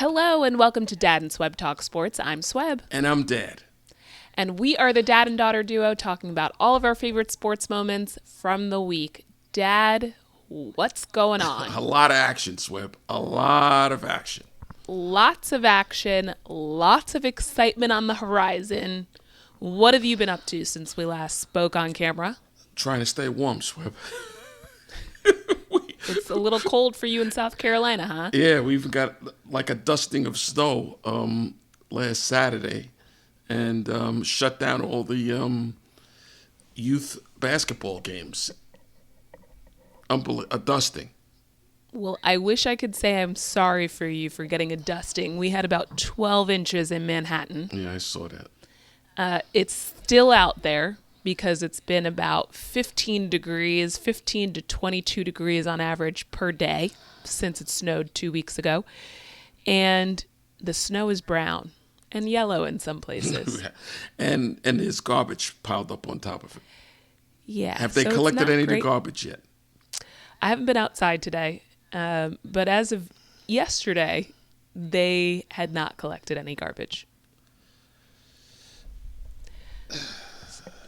Hello and welcome to Dad and Swebb Talk Sports. I'm Swebb. And I'm Dad. And we are the dad and daughter duo talking about all of our favorite sports moments from the week. Dad, what's going on? A lot of action, Swebb. A lot of action. Lots of action, lots of excitement on the horizon. What have you been up to since we last spoke on camera? Trying to stay warm, Swebb. It's a little cold for you in South Carolina, huh? Yeah, we've got like a dusting of snow last Saturday and shut down all the youth basketball games. A dusting. Well, I wish I could say I'm sorry for you for getting a dusting. We had about 12 inches in Manhattan. Yeah, I saw that. It's still out there because it's been about 15 degrees, 15 to 22 degrees on average per day since it snowed 2 weeks ago. And the snow is brown and yellow in some places. and there's garbage piled up on top of it. Yeah. Have they so collected any of the great. garbage yet? I haven't been outside today, but as of yesterday, they had not collected any garbage.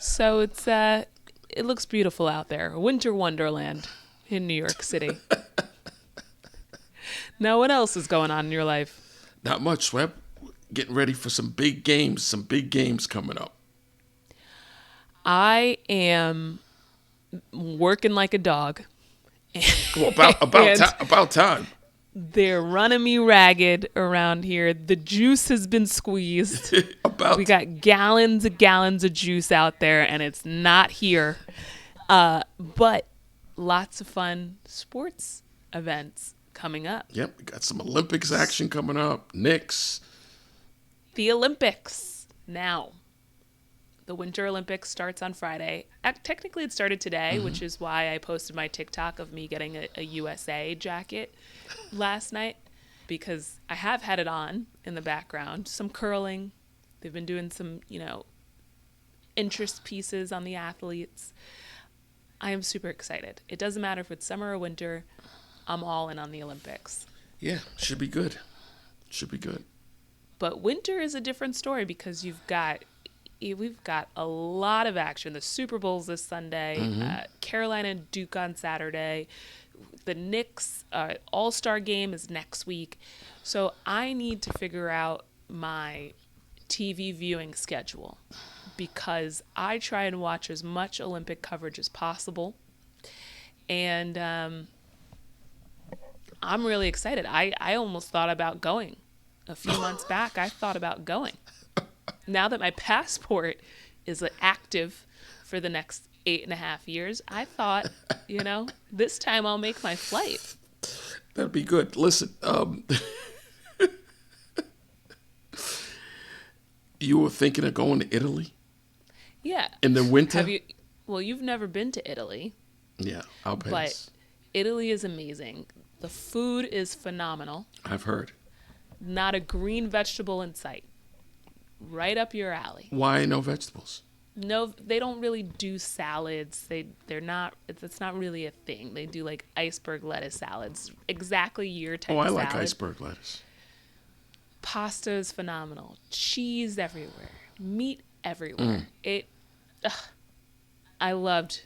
So it looks beautiful out there. A winter wonderland in New York City. Now, what else is going on in your life? Not much, Swebb. Getting ready for some big games coming up. I am working like a dog. Well, about time. They're running me ragged around here. The juice has been squeezed. We got gallons of juice out there, and it's not here. But lots of fun sports events coming up. Yep, we got some Olympics action coming up. Knicks. The Olympics. Now, the Winter Olympics starts on Friday. Technically, it started today, which is why I posted my TikTok of me getting a USA jacket last night, because I have had it on in the background. Some curling. They've been doing some, interest pieces on the athletes. I am super excited. It doesn't matter if it's summer or winter. I'm all in on the Olympics. Yeah, should be good. Should be good. But winter is a different story because we've got a lot of action. The Super Bowl's this Sunday. Carolina and Duke on Saturday. The Knicks All-Star game is next week. So I need to figure out my TV viewing schedule because I try and watch as much Olympic coverage as possible. And I'm really excited. I almost thought about going. A few months back, I thought about going. Now that my passport is active for the next 8.5 years, I thought, this time I'll make my flight. That'd be good. Listen, you were thinking of going to Italy? Yeah. In the winter? You've never been to Italy. Yeah, I'll pass. But Italy is amazing. The food is phenomenal. I've heard. Not a green vegetable in sight. Right up your alley. Why no vegetables? No, they don't really do salads. It's not really a thing. They do iceberg lettuce salads. Exactly your type of salad. Oh, I like iceberg lettuce. Pasta is phenomenal. Cheese everywhere. Meat everywhere. I loved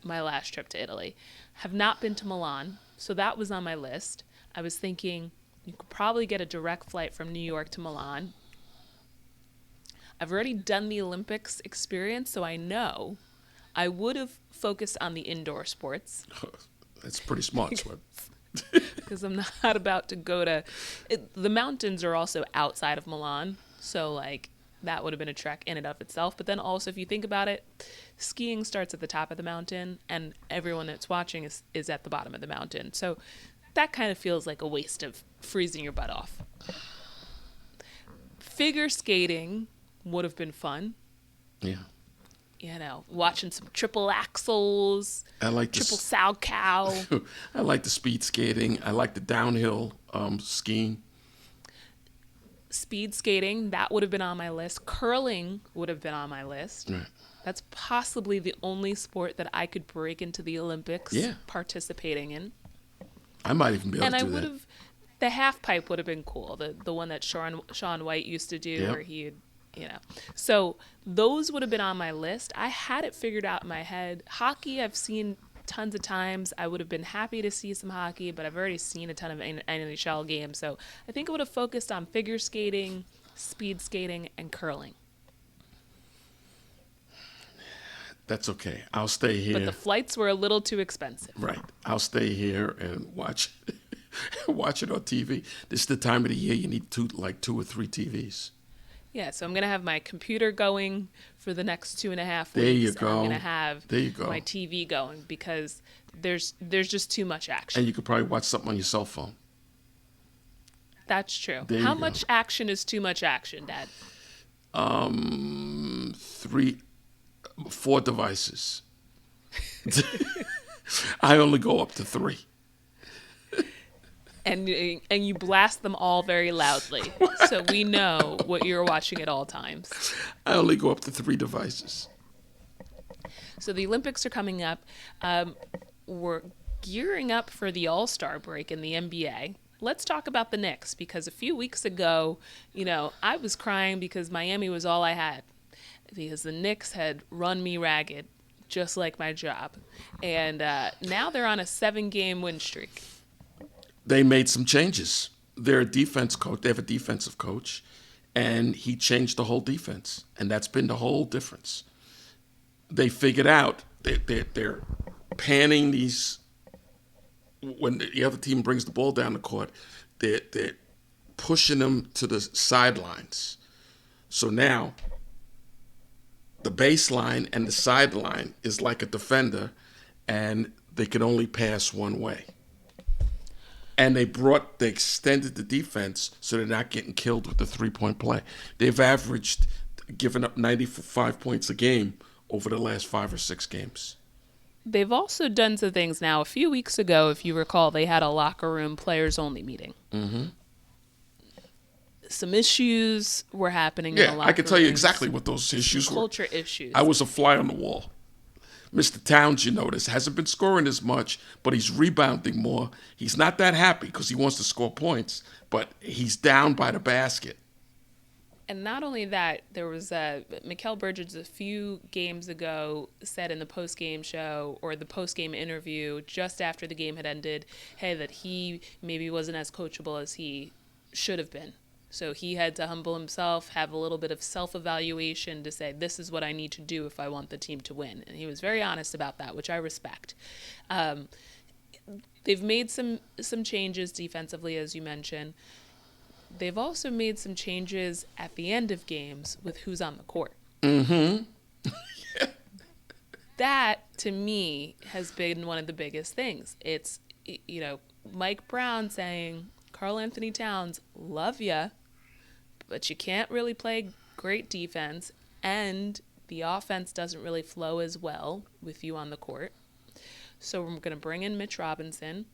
my last trip to Italy. Have not been to Milan, so that was on my list. I was thinking you could probably get a direct flight from New York to Milan. I've already done the Olympics experience, so I know I would have focused on the indoor sports. That's pretty smart, Swebb. Because I'm not about to go to... the mountains are also outside of Milan, so that would have been a trek in and of itself. But then also, if you think about it, skiing starts at the top of the mountain, and everyone that's watching is at the bottom of the mountain. So that kind of feels like a waste of freezing your butt off. Figure skating would have been fun. Yeah. Watching some triple axels, I like triple sow cow. I like the speed skating. I like the downhill skiing. Speed skating, that would have been on my list. Curling would have been on my list. Right. That's possibly the only sport that I could break into the Olympics participating in. I might even be able to do that. the half pipe would have been cool. The one that Shaun White used to do, Yep. where So those would have been on my list. I had it figured out in my head. Hockey, I've seen tons of times. I would have been happy to see some hockey, but I've already seen a ton of NHL games. So I think I would have focused on figure skating, speed skating, and curling. That's okay. I'll stay here. But the flights were a little too expensive. Right. I'll stay here and watch watch it on TV. This is the time of the year you need two or three TVs. Yeah, so I'm going to have my computer going for the next 2.5 weeks. There you And go. I'm going to have There you go. my TV going because there's just too much action. And you could probably watch something on your cell phone. That's true. There you How go. much action is too much action, Dad? 4 devices. I only go up to 3. And you blast them all very loudly, so we know what you're watching at all times. I only go up to 3 devices. So the Olympics are coming up. We're gearing up for the All-Star break in the NBA. Let's talk about the Knicks, because a few weeks ago, I was crying because Miami was all I had, because the Knicks had run me ragged, just like my job. And now they're on a 7-game win streak. They made some changes. They're a defense coach. They have a defensive coach, and he changed the whole defense, and that's been the whole difference. They figured out they're panning these when the other team brings the ball down the court. They're pushing them to the sidelines. So now the baseline and the sideline is like a defender, and they can only pass one way. And they extended the defense so they're not getting killed with the 3-point play. They've averaged giving up 95 points a game over the last 5 or 6 games. They've also done some things now. A few weeks ago, if you recall, they had a locker room players-only meeting. Mm-hmm. Some issues were happening in the locker room. I can tell you exactly what those issues were. Culture issues. I was a fly on the wall. Mr. Towns, you notice, hasn't been scoring as much, but he's rebounding more. He's not that happy because he wants to score points, but he's down by the basket. And not only that, there was Mikal Bridges a few games ago said in the post-game show or the post-game interview just after the game had ended, hey, that he maybe wasn't as coachable as he should have been. So he had to humble himself, have a little bit of self-evaluation to say, this is what I need to do if I want the team to win. And he was very honest about that, which I respect. They've made some changes defensively, as you mentioned. They've also made some changes at the end of games with who's on the court. Mm-hmm. That, to me, has been one of the biggest things. It's, Mike Brown saying, Karl Anthony Towns, love ya, but you can't really play great defense, and the offense doesn't really flow as well with you on the court. So we're going to bring in Mitch Robinson,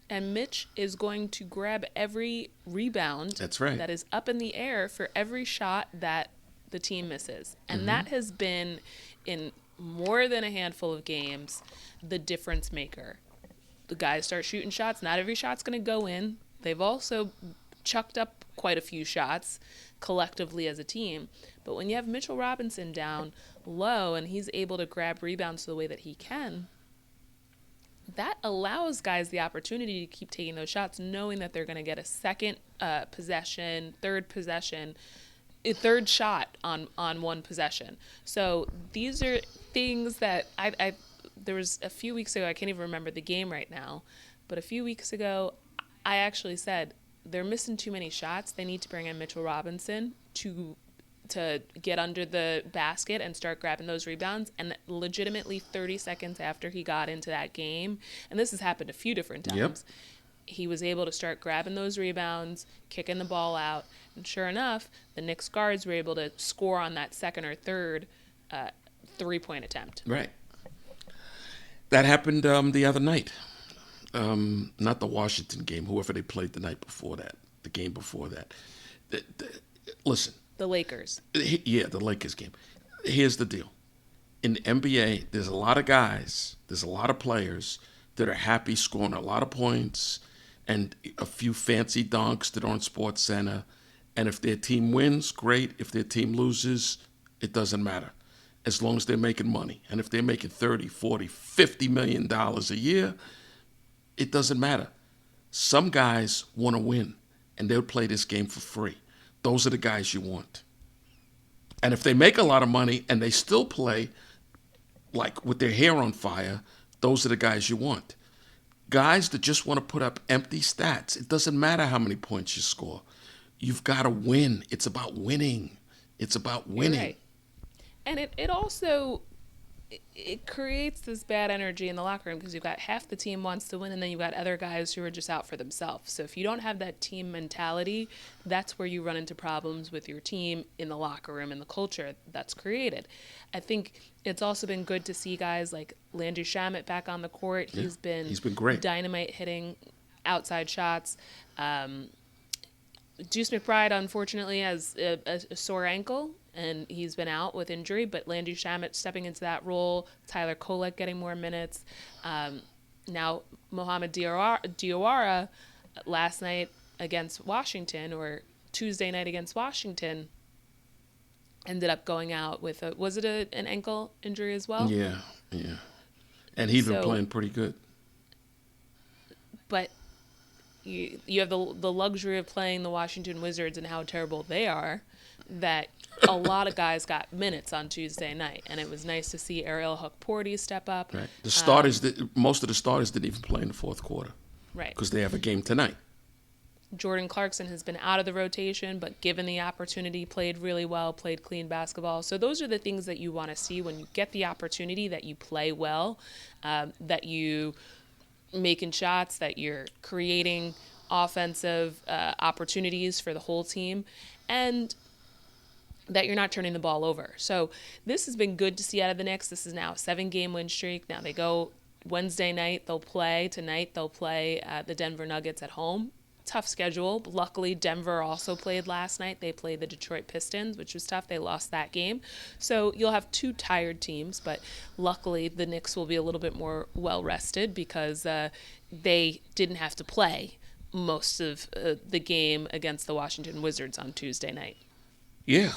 and Mitch is going to grab every rebound That's right. that is up in the air for every shot that the team misses. And that has been, in more than a handful of games, the difference maker. The guys start shooting shots. Not every shot's going to go in. They've also chucked up quite a few shots collectively as a team. But when you have Mitchell Robinson down low and he's able to grab rebounds the way that he can, that allows guys the opportunity to keep taking those shots, knowing that they're going to get a second possession, third shot on one possession. So these are things that there was a few weeks ago, I can't even remember the game right now, but a few weeks ago, I actually said, they're missing too many shots. They need to bring in Mitchell Robinson to get under the basket and start grabbing those rebounds. And legitimately 30 seconds after he got into that game, and this has happened a few different times, he was able to start grabbing those rebounds, kicking the ball out. And sure enough, the Knicks guards were able to score on that second or third 3-point attempt. Right. That happened the other night. Not the Washington game, whoever they played the night before that, the game before that. Listen. The Lakers. Yeah, the Lakers game. Here's the deal. In the NBA, there's a lot of guys, there's a lot of players that are happy scoring a lot of points, and a few fancy dunks that are on Sports Center. And if their team wins, great. If their team loses, it doesn't matter, as long as they're making money. And if they're making 30, 40, $50 million a year, it doesn't matter. Some guys want to win, and they'll play this game for free. Those are the guys you want. And if they make a lot of money and they still play like with their hair on fire, those are the guys you want. Guys that just want to put up empty stats. It doesn't matter how many points you score. You've got to win. It's about winning. It's about winning. Right. And it also it creates this bad energy in the locker room because you've got half the team wants to win and then you've got other guys who are just out for themselves. So if you don't have that team mentality, that's where you run into problems with your team in the locker room and the culture that's created. I think it's also been good to see guys like Landry Shamet back on the court. Yeah, he's been great. Dynamite hitting outside shots. Deuce McBride, unfortunately, has a sore ankle, and he's been out with injury, but Landry Shamet stepping into that role, Tyler Kolek getting more minutes. Now, Mohamed Diawara last night against Washington, or Tuesday night against Washington, ended up going out with was it an ankle injury as well? Yeah. And he'd been playing pretty good. But you have the luxury of playing the Washington Wizards and how terrible they are, that a lot of guys got minutes on Tuesday night, and it was nice to see Ariel Hukporty step up. Right. The starters, most of the starters didn't even play in the fourth quarter. Right. Because they have a game tonight. Jordan Clarkson has been out of the rotation, but given the opportunity, played really well, played clean basketball. So those are the things that you want to see when you get the opportunity, that you play well, that you making shots, that you're creating offensive opportunities for the whole team, and that you're not turning the ball over. So this has been good to see out of the Knicks. This is now a 7-game win streak. Now they go Wednesday night, they'll play. Tonight they'll play the Denver Nuggets at home. Tough schedule. Luckily, Denver also played last night. They played the Detroit Pistons, which was tough. They lost that game. So you'll have two tired teams, but luckily the Knicks will be a little bit more well-rested because they didn't have to play most of the game against the Washington Wizards on Tuesday night. Yeah.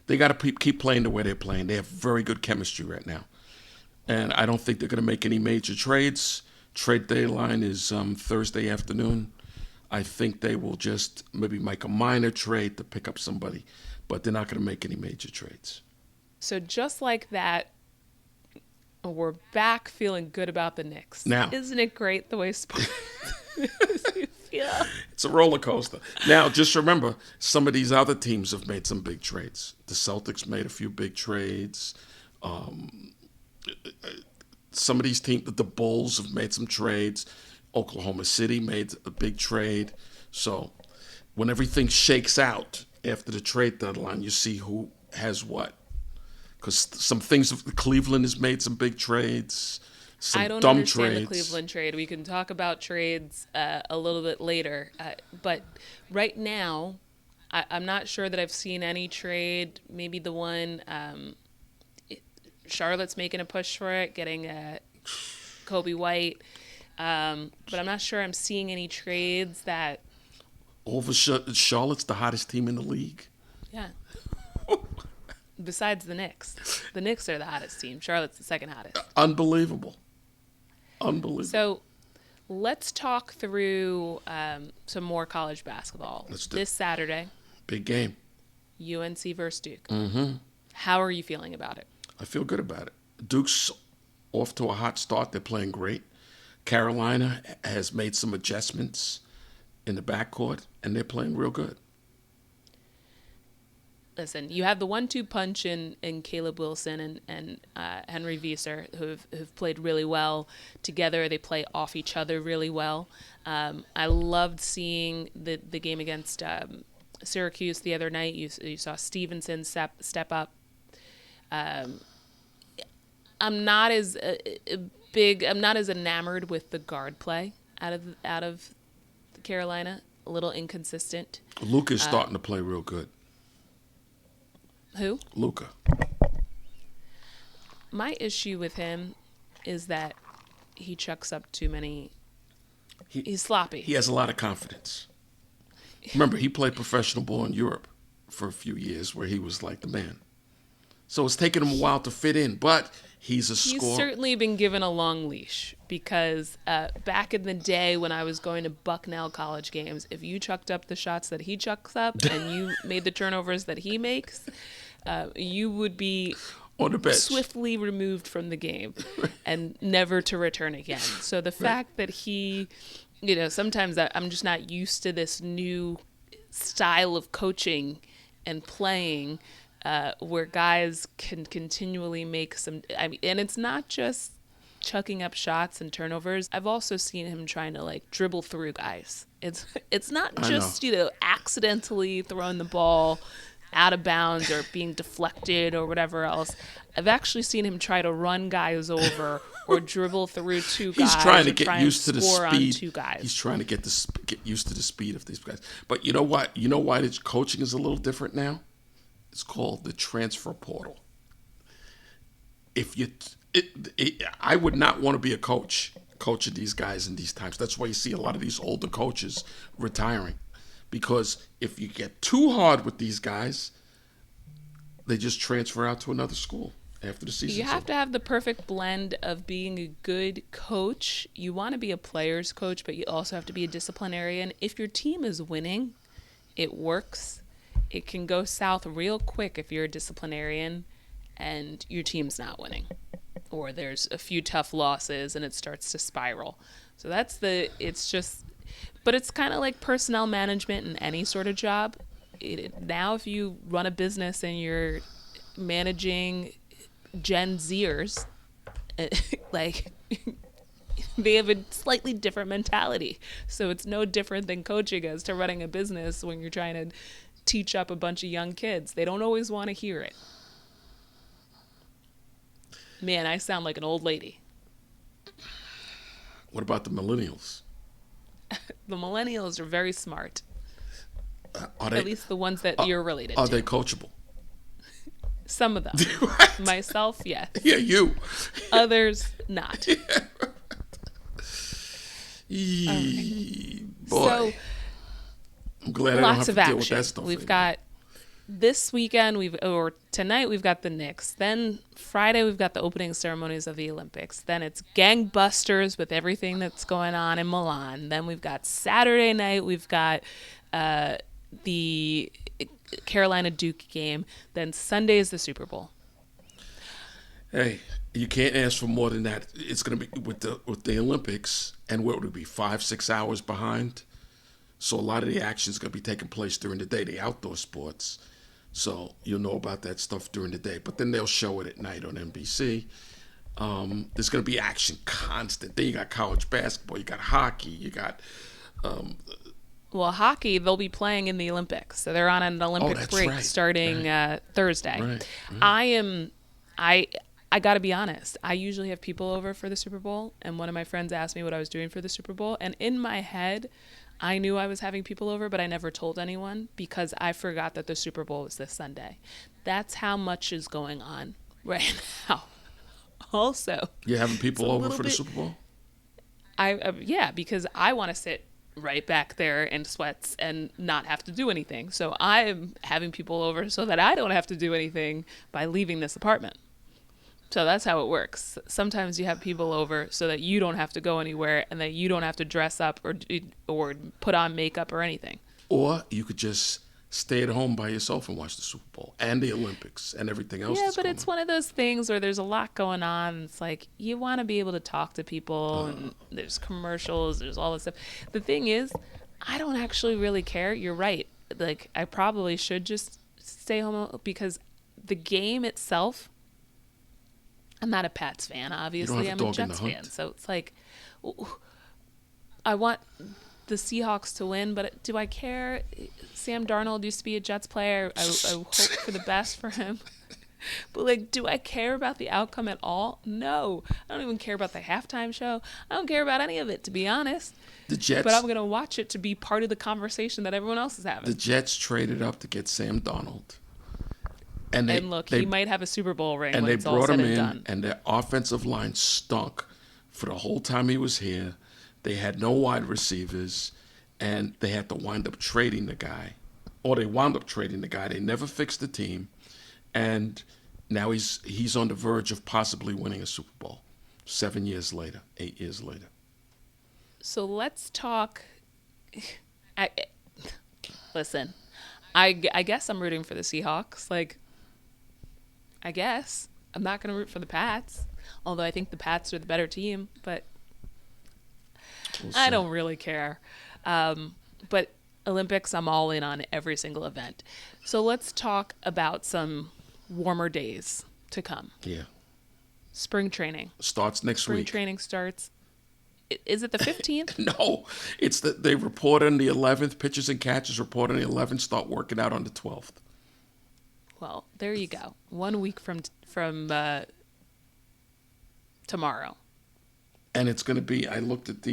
They got to keep playing the way they're playing. They have very good chemistry right now. And I don't think they're going to make any major trades. Trade deadline is Thursday afternoon. I think they will just maybe make a minor trade to pick up somebody, but they're not going to make any major trades. So just like that, we're back feeling good about the Knicks. Now, isn't it great the way sports makes you feel? It's a roller coaster. Now, just remember, some of these other teams have made some big trades. The Celtics made a few big trades. Some of these teams, the Bulls have made some trades. Oklahoma City made a big trade. So when everything shakes out after the trade deadline, you see who has what. Because some things, Cleveland has made some big trades, some I don't dumb understand trades. the Cleveland trade. We can talk about trades a little bit later. But right now, I'm not sure that I've seen any trade. Maybe the one... Charlotte's making a push for it, getting Kobe White. But I'm not sure I'm seeing any trades that... All of a sudden, Charlotte's the hottest team in the league. Yeah. Besides the Knicks. The Knicks are the hottest team. Charlotte's the second hottest. Unbelievable. So let's talk through some more college basketball. Let's do this Saturday. Big game. UNC versus Duke. Mm-hmm. How are you feeling about it? I feel good about it. Duke's off to a hot start. They're playing great. Carolina has made some adjustments in the backcourt, and they're playing real good. Listen, you have the 1-2 punch in Caleb Wilson and Henry Visser, who've played really well together. They play off each other really well. I loved seeing the game against Syracuse the other night. You saw Stevenson step up. I'm not as enamored with the guard play out of Carolina. A little inconsistent. Luka's starting to play real good. Who? Luka. My issue with him is that he chucks up too many. He's sloppy. He has a lot of confidence. Remember, he played professional ball in Europe for a few years where he was like the man. So it's taken him a while to fit in, but he's a scorer. He's certainly been given a long leash because back in the day when I was going to Bucknell college games, if you chucked up the shots that he chucks up and you made the turnovers that he makes, you would be on the bench, swiftly removed from the game and never to return again. So the fact that he, sometimes I'm just not used to this new style of coaching and playing where guys can continually make some, and it's not just chucking up shots and turnovers. I've also seen him trying to like dribble through guys. It's not just, accidentally throwing the ball out of bounds or being deflected or whatever else. I've actually seen him try to run guys over or dribble through two guys. He's trying to get used to the speed. Two guys. He's trying to get used to the speed of these guys. But you know what? You know why the coaching is a little different now? It's called the transfer portal. I would not want to be a coaching these guys in these times. That's why you see a lot of these older coaches retiring. Because if you get too hard with these guys, they just transfer out to another school after the season. You have to have the perfect blend of being a good coach. You want to be a player's coach, but you also have to be a disciplinarian. If your team is winning, it works. It can go south real quick if you're a disciplinarian and your team's not winning. Or there's a few tough losses and it starts to spiral. So but it's kind of like personnel management in any sort of job. Now, if you run a business and you're managing Gen Zers, like they have a slightly different mentality. So it's no different than coaching as to running a business when you're trying to teach up a bunch of young kids. They don't always want to hear it. Man, I sound like an old lady. What about the millennials? The millennials are very smart. Are they, at least the ones that you're related to. Are they coachable? Some of them. Myself, yes. Yeah, you. Others, not. Boy. So, I'm glad I don't have to deal with that stuff. We've got this weekend, tonight we've got the Knicks. Then Friday we've got the opening ceremonies of the Olympics. Then it's gangbusters with everything that's going on in Milan. Then we've got Saturday night, we've got the Carolina Duke game. Then Sunday is the Super Bowl. Hey, you can't ask for more than that. It's going to be with the Olympics, and what would it be, 5-6 hours behind? So a lot of the action is going to be taking place during the day, the outdoor sports. So you'll know about that stuff during the day. But then they'll show it at night on NBC. There's going to be action constant. Then you got college basketball, you got hockey, you got... Well, hockey, they'll be playing in the Olympics. So they're on an Olympic break starting Thursday. Right. I got to be honest. I usually have people over for the Super Bowl. And one of my friends asked me what I was doing for the Super Bowl. And in my head, I knew I was having people over, but I never told anyone because I forgot that the Super Bowl was this Sunday. That's how much is going on right now. Also, you're having people over for the Super Bowl? Yeah, because I want to sit right back there in sweats and not have to do anything. So I'm having people over so that I don't have to do anything by leaving this apartment. So that's how it works. Sometimes you have people over so that you don't have to go anywhere and that you don't have to dress up or put on makeup or anything. Or you could just stay at home by yourself and watch the Super Bowl and the Olympics and everything else. Yeah, but it's one of those things where there's a lot going on. It's like you want to be able to talk to people and there's commercials, there's all this stuff. The thing is, I don't actually really care. You're right. Like I probably should just stay home because the game itself, I'm not a Pats fan, obviously. I'm a Jets fan. So it's like, I want the Seahawks to win, but do I care? Sam Darnold used to be a Jets player. I hope for the best for him. But, like, do I care about the outcome at all? No. I don't even care about the halftime show. I don't care about any of it, to be honest. The Jets. But I'm going to watch it to be part of the conversation that everyone else is having. The Jets traded up to get Sam Darnold. And look, he might have a Super Bowl ring and when they it's all brought said him and in, done. and their offensive line stunk For the whole time he was here, they had no wide receivers, and they had to wind up trading the guy. Or they wound up trading the guy. They never fixed the team. And now he's on the verge of possibly winning a Super Bowl 7 years later, 8 years later. So let's talk. Listen, I guess I'm rooting for the Seahawks. Like, I guess. I'm not going to root for the Pats, although I think the Pats are the better team, but I don't really care. But Olympics, I'm all in on every single event. So let's talk about some warmer days to come. Yeah. Spring training. Starts next week. Spring training starts. Is it the 15th? No, it's they report on the 11th. Pitchers and catchers report on the 11th. Start working out on the 12th. Well, there you go. 1 week from tomorrow. And it's going to be, I looked at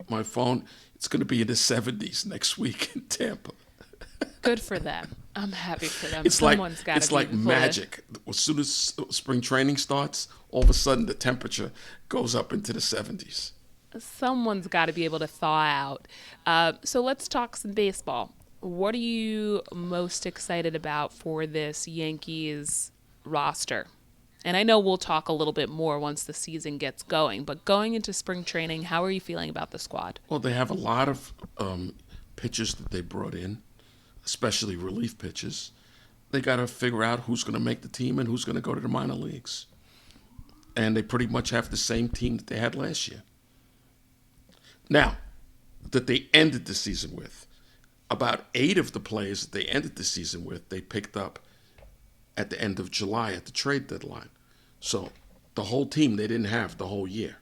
my phone, it's going to be in the 70s next week in Tampa. Good for them. I'm happy for them. It's like magic. As soon as spring training starts, all of a sudden the temperature goes up into the 70s. Someone's got to be able to thaw out. So let's talk some baseball. What are you most excited about for this Yankees roster? And I know we'll talk a little bit more once the season gets going, but going into spring training, how are you feeling about the squad? Well, they have a lot of pitchers that they brought in, especially relief pitchers. They got to figure out who's going to make the team and who's going to go to the minor leagues. And they pretty much have the same team that they had last year. Now, that they ended the season with, about 8 of the players that they ended the season with, they picked up at the end of July at the trade deadline. So the whole team they didn't have the whole year.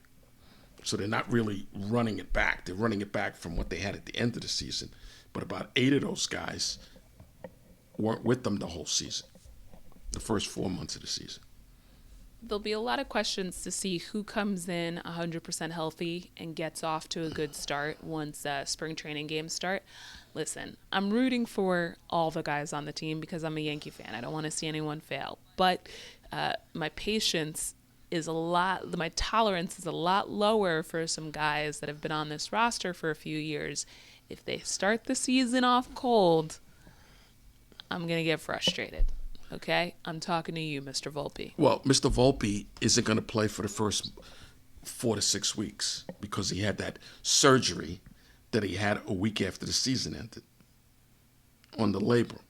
So they're not really running it back. They're running it back from what they had at the end of the season. But about 8 of those guys weren't with them the whole season, the first 4 months of the season. There'll be a lot of questions to see who comes in 100% healthy and gets off to a good start once spring training games start. Listen, I'm rooting for all the guys on the team because I'm a Yankee fan. I don't want to see anyone fail. But my patience is my tolerance is a lot lower for some guys that have been on this roster for a few years. If they start the season off cold, I'm going to get frustrated. Okay? I'm talking to you, Mr. Volpe. Well, Mr. Volpe isn't going to play for the first 4 to 6 weeks because he had that surgery that he had a week after the season ended on the labrum.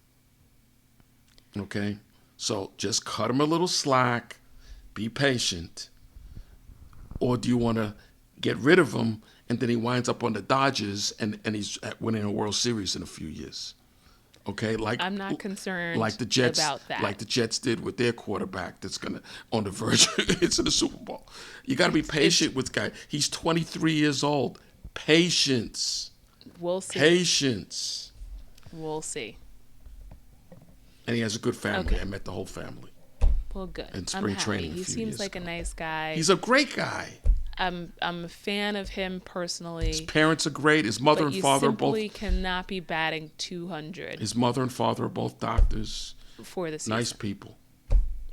Okay? So just cut him a little slack. Be patient. Or do you want to get rid of him and then he winds up on the Dodgers and he's winning a World Series in a few years? Okay, I'm not concerned like the Jets, about that. Like the Jets did with their quarterback that's gonna on the verge into the Super Bowl. You got to be patient with guy. He's 23 years old. Patience. We'll see. Patience. We'll see. And he has a good family. Okay. I met the whole family. Well, good. In spring I'm training. happy. He seems like a nice guy. He's a great guy. I'm a fan of him personally. His parents are great. His mother and father are both. You simply cannot be batting 200. His mother and father are both doctors. For the season. Nice people.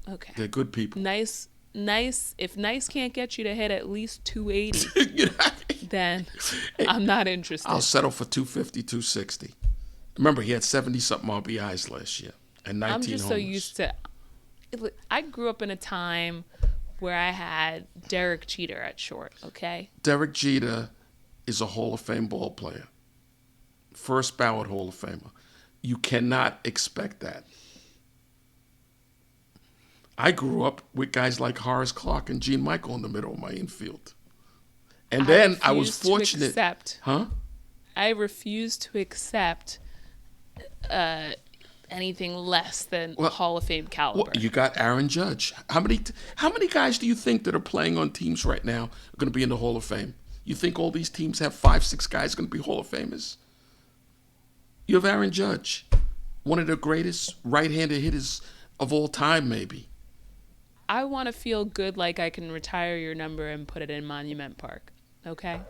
Okay. They're good people. Nice. If nice can't get you to hit at least 280, then I'm not interested. I'll settle for 250, 260. Remember, he had 70-something RBIs last year and 19 I'm just homers. so used to. I grew up in a time where I had Derek Jeter at short, okay? Derek Jeter is a Hall of Fame ball player. First ballot Hall of Famer. You cannot expect that. I grew up with guys like Horace Clarke and Gene Michael in the middle of my infield. And then I was fortunate. I refuse to accept anything less than Hall of Fame caliber. Well, you got Aaron Judge. How many guys do you think that are playing on teams right now are going to be in the Hall of Fame? You think all these teams have 5, 6 guys going to be Hall of Famers? You have Aaron Judge, one of the greatest right-handed hitters of all time, maybe. I want to feel good like I can retire your number and put it in Monument Park, okay?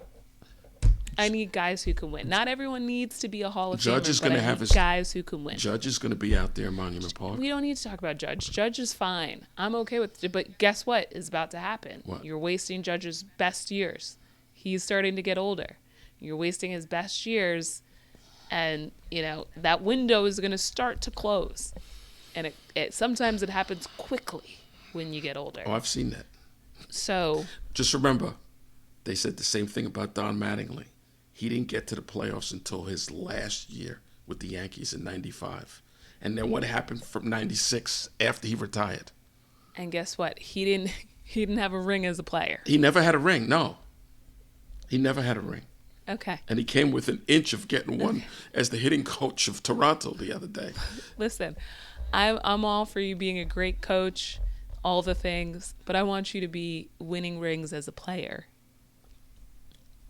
I need guys who can win. Not everyone needs to be a Hall of Judge Famer, is but gonna I have need his guys who can win. Judge is going to be out there in Monument Park. We don't need to talk about Judge. Judge is fine. I'm okay with it. But guess what is about to happen? What? You're wasting Judge's best years. He's starting to get older. You're wasting his best years. And, that window is going to start to close. And it sometimes it happens quickly when you get older. Oh, I've seen that. So Just remember, they said the same thing about Don Mattingly. He didn't get to the playoffs until his last year with the Yankees in '95. And then what happened from '96 after he retired? and guess what? He didn't have a ring as a player. He never had a ring. No. He never had a ring. Okay. And he came with an inch of getting one as the hitting coach of Toronto the other day. Listen, I'm all for you being a great coach, all the things, but I want you to be winning rings as a player.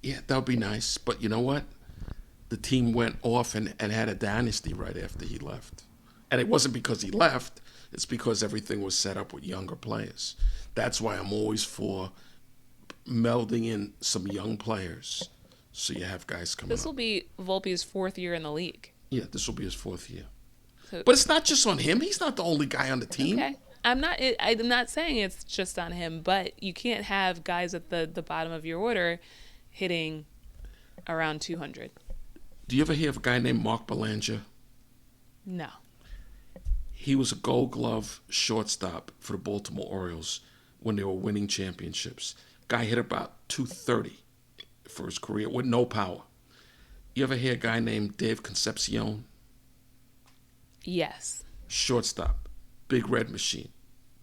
Yeah, that would be nice. But you know what? The team went off and had a dynasty right after he left. And it wasn't because he left. It's because everything was set up with younger players. That's why I'm always for melding in some young players so you have guys coming This will up. be Volpe's 4th year in the league. Yeah, this will be his 4th year. So, But it's not just on him. He's not the only guy on the team. okay. I'm not saying it's just on him, but you can't have guys at the bottom of your order hitting around 200. Do you ever hear of a guy named Mark Belanger? No. He was a Gold Glove shortstop for the Baltimore Orioles when they were winning championships. Guy hit about 230 for his career with no power. You ever hear a guy named Dave Concepcion? Yes. Shortstop, Big Red Machine,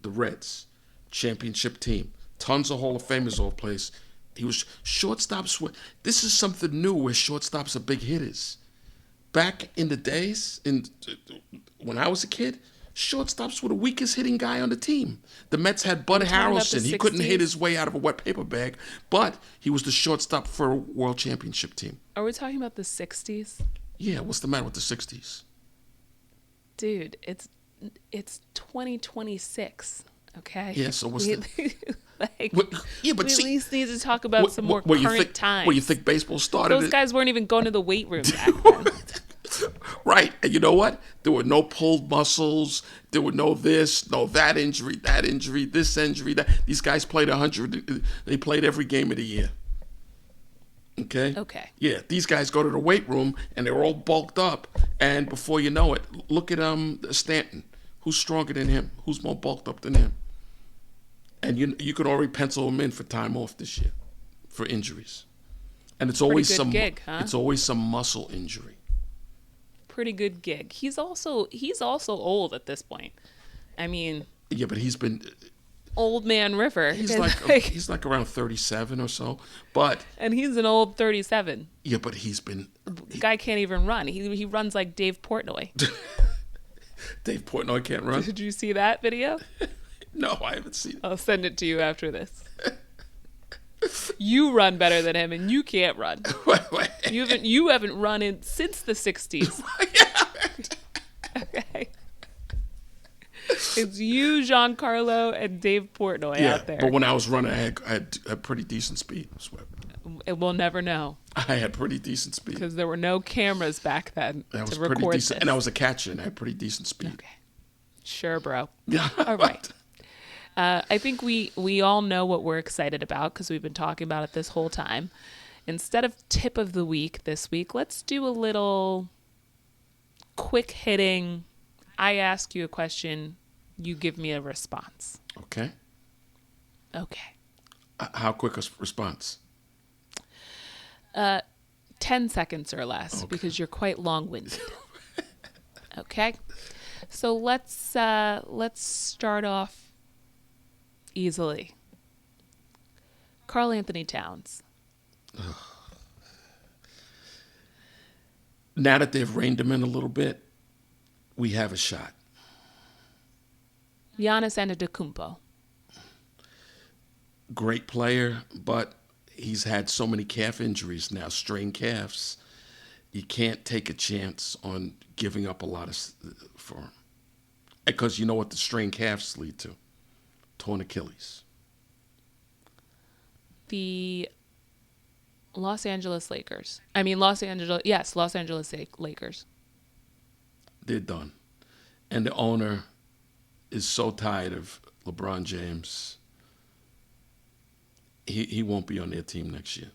the Reds, championship team, tons of Hall of Famers all place. He was shortstops. This is something new where shortstops are big hitters. Back in the days, when I was a kid, shortstops were the weakest hitting guy on the team. The Mets had Bud talking about Harrelson. the He couldn't 60s? hit his way out of a wet paper bag, but he was the shortstop for a world championship team. Are we talking about the 60s? Yeah, what's the matter with the 60s? Dude, it's 2026. Okay. Yeah, so what's we, but we at see, least need to talk about some more what you current think, times. What you think baseball started? Those guys weren't even going to the weight room back then. Right, and you know what? There were no pulled muscles. There were no this, no that injury, this injury, that. These guys played 100. They played every game of the year. Okay? Okay. Yeah, these guys go to the weight room, and they're all bulked up. And before you know it, look at Stanton. Who's stronger than him? Who's more bulked up than him? And you could already pencil him in for time off this year for injuries. And it's always good some gig, huh? It's always some muscle injury. Pretty good gig. He's also old at this point. I mean, Yeah, but he's been old man River. he's is like around 37 or so. But and he's an old 37. yeah, but he's been The guy can't even run. He runs like Dave Portnoy. Dave Portnoy can't run. Did you see that video? No, I haven't seen it. I'll send it to you after this. You run better than him, and you can't run. Wait. You haven't run in since the 60s. Okay. It's you, Giancarlo, and Dave Portnoy Yeah, out there. but when I was running, I had pretty decent speed. Swebb. And we'll never know I had pretty decent speed. because there were no cameras back then I was to pretty record decent, this. and I was a catcher, and I had pretty decent speed. Okay. Sure, bro. Yeah. All right. I think we all know what we're excited about because we've been talking about it this whole time. Instead of tip of the week this week, let's do a little quick hitting. I ask you a question, you give me a response. Okay. Okay. How quick a response? 10 seconds or less because you're quite long-winded. Okay. So let's start off easily. Karl Anthony Towns. Now that they've reined him in a little bit, we have a shot. Giannis Antetokounmpo. Great player, but he's had so many calf injuries now, strained calves. You can't take a chance on giving up a lot for him. Because you know what the strained calves lead to? Torn Achilles. The Los Angeles Lakers. I mean, Los Angeles Lakers. They're done. And the owner is so tired of LeBron James. He won't be on their team next year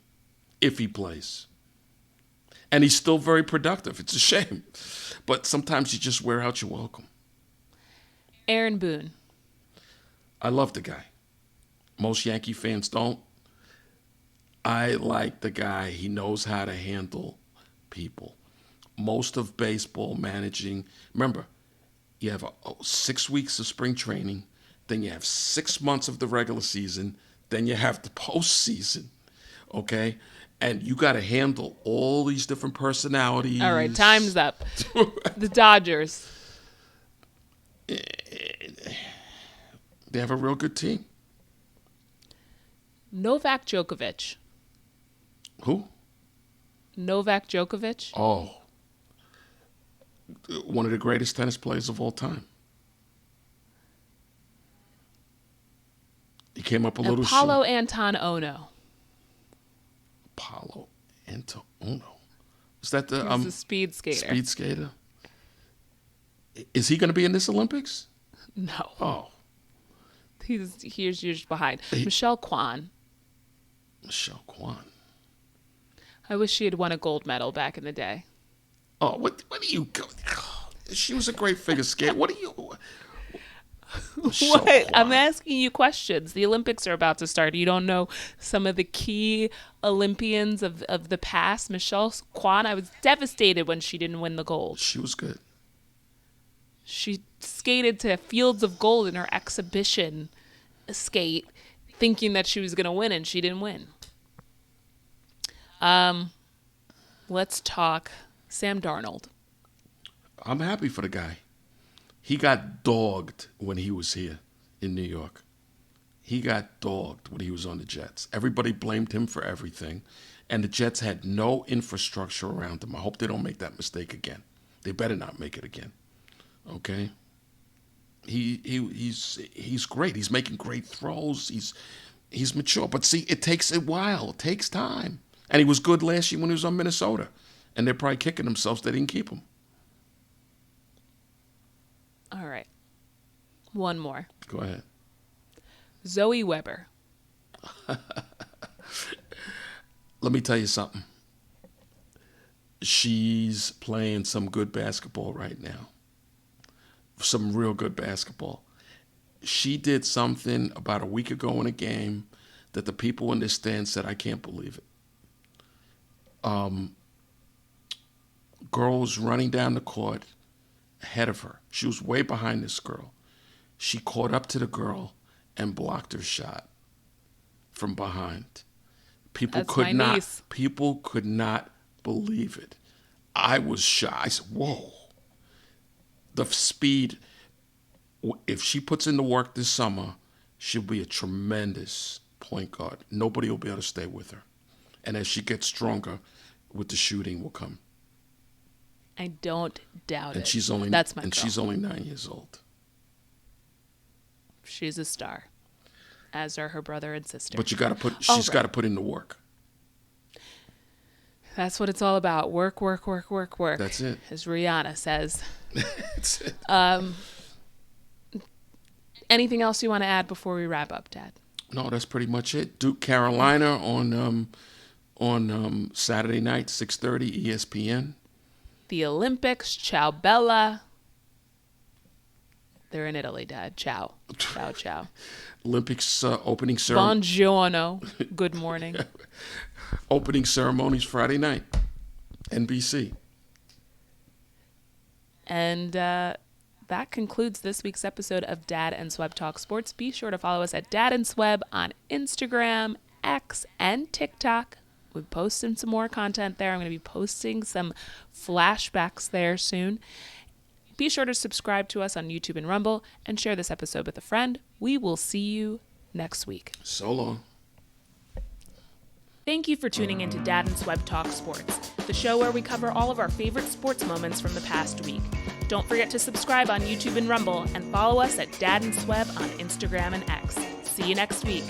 if he plays. And he's still very productive. It's a shame. But sometimes you just wear out your welcome. Aaron Boone. I love the guy. Most Yankee fans don't. I like the guy. He knows how to handle people. Most of baseball managing, remember, you have 6 weeks of spring training, then you have 6 months of the regular season, then you have the postseason, okay? And you got to handle all these different personalities. All right, time's up. The Dodgers. They have a real good team. Novak Djokovic. Who? Novak Djokovic. Oh. One of the greatest tennis players of all time. He came up a little short. Apollo Anton Ono. Apollo Anton Ono. Is that the He's a speed skater. Speed skater? Is he going to be in this Olympics? No. Oh. He's years behind. Michelle Kwan. Michelle Kwan. I wish she had won a gold medal back in the day. Oh, what do you... She was a great figure skater. What do you... What? Kwan. I'm asking you questions. The Olympics are about to start. You don't know some of the key Olympians of the past. Michelle Kwan, I was devastated when she didn't win the gold. She was good. She skated to fields of gold in her exhibition skate, thinking that she was going to win, and she didn't win. Let's talk Sam Darnold. I'm happy for the guy. He got dogged when he was here in New York. He got dogged when he was on the Jets. Everybody blamed him for everything, and the Jets had no infrastructure around him. I hope they don't make that mistake again. They better not make it again. Okay? He's great. He's making great throws. He's mature. But see, it takes a while. It takes time. And he was good last year when he was on Minnesota. And they're probably kicking themselves they didn't keep him. All right. One more. Go ahead. Zoe Weber. Let me tell you something. She's playing some good basketball right now. Some real good basketball. She did something about a week ago in a game that the people in the stand said, I can't believe it. Girl was running down the court ahead of her. She was way behind this girl. She caught up to the girl and blocked her shot from behind. People could not believe it. I was shocked. I said, whoa. The speed, if she puts in the work this summer, she'll be a tremendous point guard. Nobody will be able to stay with her. And as she gets stronger, with the shooting will come. I don't doubt it. She's only she's only 9 years old. She's a star, as are her brother and sister. But she's got to put in the work. That's what it's all about. Work. That's it. As Rihanna says. That's it. Anything else you want to add before we wrap up, Dad? No, that's pretty much it. Duke, Carolina on Saturday night, 6:30, ESPN. The Olympics, ciao bella. They're in Italy, Dad. Ciao. Ciao. Olympics opening ceremony. Buongiorno. Good morning. Opening ceremonies Friday night, NBC. And that concludes this week's episode of Dad and Swebb Talk Sports. Be sure to follow us at Dad and Swebb on Instagram, X, and TikTok. We're posting some more content there. I'm going to be posting some flashbacks there soon. Be sure to subscribe to us on YouTube and Rumble and share this episode with a friend. We will see you next week. So long. Thank you for tuning in to Dad and Swebb Talk Sports, the show where we cover all of our favorite sports moments from the past week. Don't forget to subscribe on YouTube and Rumble and follow us at Dad and Swebb on Instagram and X. See you next week.